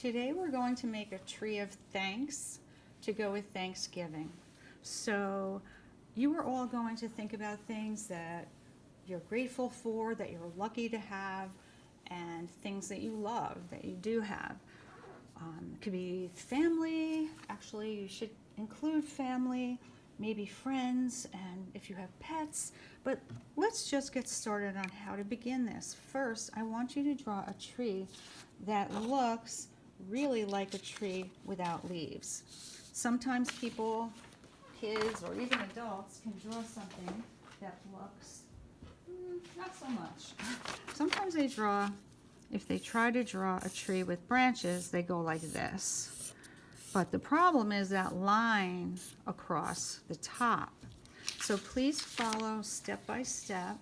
Today we're going to make a tree of thanks to go with Thanksgiving. So you are all going to think about things that you're grateful for, that you're lucky to have, and things that you love, that you do have. It could be family. Actually, you should include family, maybe friends, and if you have pets. But let's just get started on how to begin this. First, I want you to draw a tree that looks really like a tree without leaves. Sometimes people, kids, or even adults can draw something that looks not so much. Sometimes they draw, if they try to draw a tree with branches, they go like this. But the problem is that line across the top. So please follow step by step,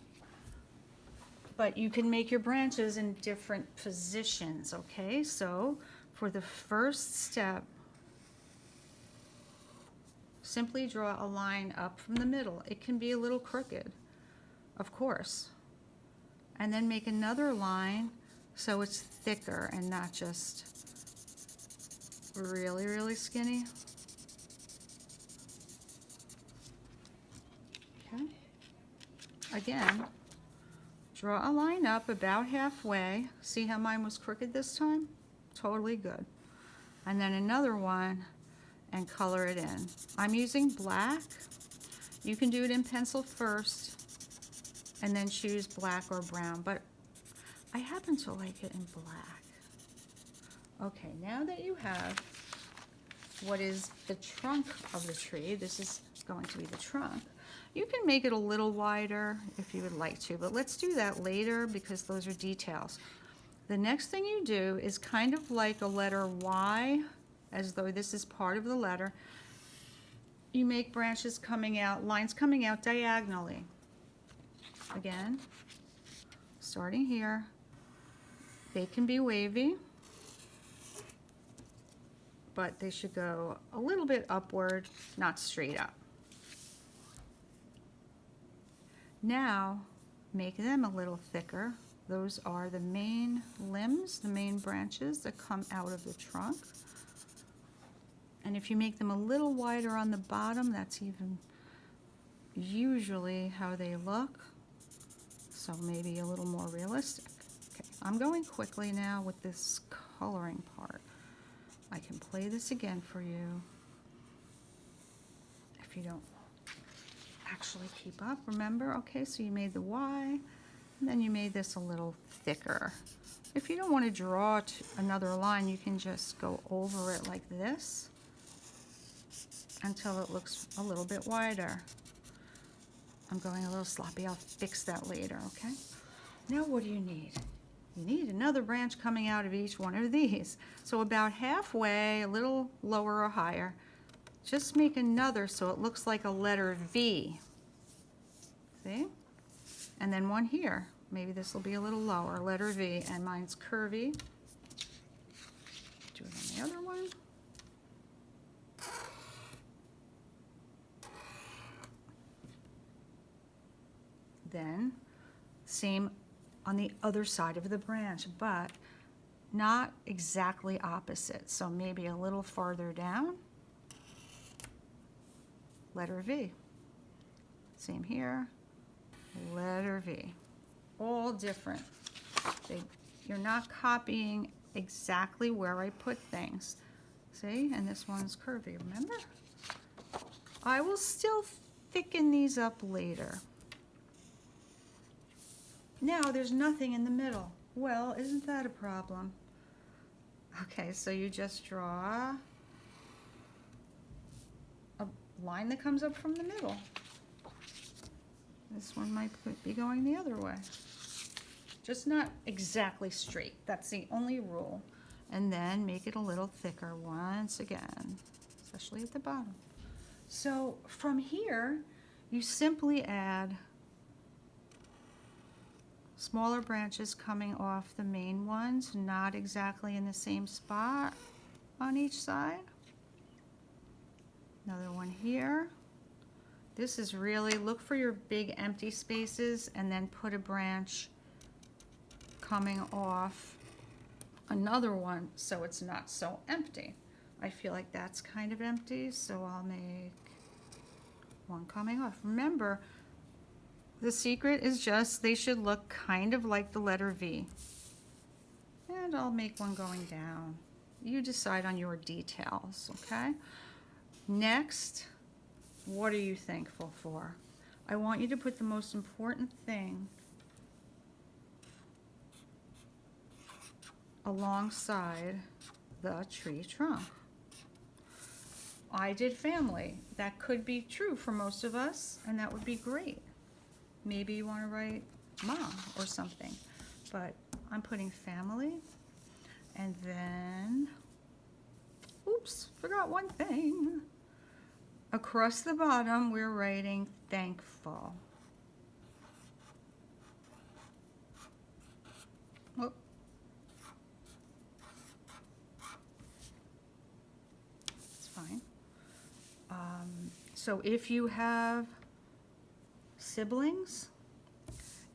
but you can make your branches in different positions, okay? So for the first step, simply draw a line up from the middle. It can be a little crooked, of course. And then make another line so it's thicker and not just really, really skinny. Okay. Again, draw a line up about halfway. See how mine was crooked this time? Totally good. And then another one and color it in. I'm using black. You can do it in pencil first and then choose black or brown, but I happen to like it in black. Okay, now that you have what is the trunk of the tree, this is going to be the trunk, you can make it a little wider if you would like to, but let's do that later because those are details. The next thing you do is kind of like a letter Y, as though this is part of the letter. You make branches coming out, lines coming out diagonally. Again, starting here. They can be wavy, but they should go a little bit upward, not straight up. Now, make them a little thicker. Those are the main limbs, the main branches that come out of the trunk. And if you make them a little wider on the bottom, that's even usually how they look. So maybe a little more realistic. Okay, I'm going quickly now with this coloring part. I can play this again for you if you don't actually keep up. Remember, okay, so you made the Y, and then you made this a little thicker. If you don't want to draw another line, you can just go over it like this until it looks a little bit wider. I'm going a little sloppy. I'll fix that later, okay? Now what do you need? You need another branch coming out of each one of these. So about halfway, a little lower or higher, just make another so it looks like a letter V. See? And then one here. Maybe this will be a little lower, letter V, and mine's curvy. Do it on the other one. Then same on the other side of the branch, but not exactly opposite. So maybe a little farther down, letter V. Same here, letter V. All different. You're not copying exactly where I put things. See, and this one's curvy, remember? I will still thicken these up later. Now there's nothing in the middle. Well, isn't that a problem? Okay, so you just draw a line that comes up from the middle. This one might be going the other way. Just not exactly straight. That's the only rule. And then make it a little thicker once again, especially at the bottom. So from here, you simply add smaller branches coming off the main ones, not exactly in the same spot on each side. Another one here. This is really, look for your big empty spaces and then put a branch coming off another one so it's not so empty. I feel like that's kind of empty, so I'll make one coming off. Remember, the secret is just they should look kind of like the letter V. And I'll make one going down. You decide on your details, okay? Next, what are you thankful for? I want you to put the most important thing alongside the tree trunk. I did family. That could be true for most of us, and that would be great. Maybe you want to write mom or something, but I'm putting family, and then, oops, forgot one thing. Across the bottom, we're writing thankful. Whoop. It's fine. So if you have siblings,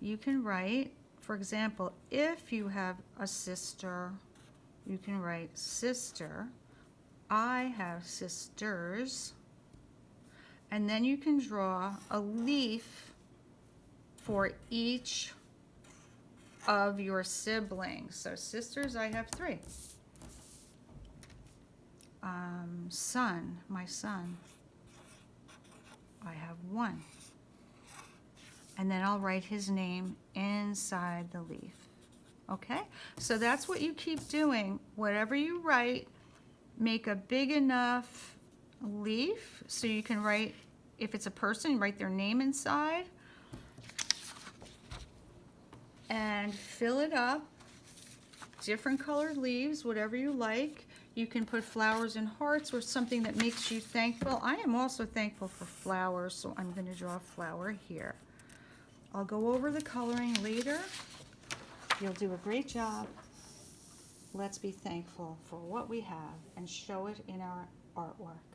you can write, for example, if you have a sister, you can write sister. I have sisters. And then you can draw a leaf for each of your siblings. So sisters, I have 3. Son, my son, I have 1. And then I'll write his name inside the leaf. Okay? So that's what you keep doing. Whatever you write, make a big enough leaf so you can write, if it's a person, write their name inside and fill it up. Different colored leaves, whatever you like. You can put flowers and hearts or something that makes you thankful. I am also thankful for flowers, so I'm going to draw a flower here. I'll go over the coloring later. You'll do a great job. Let's be thankful for what we have and show it in our artwork.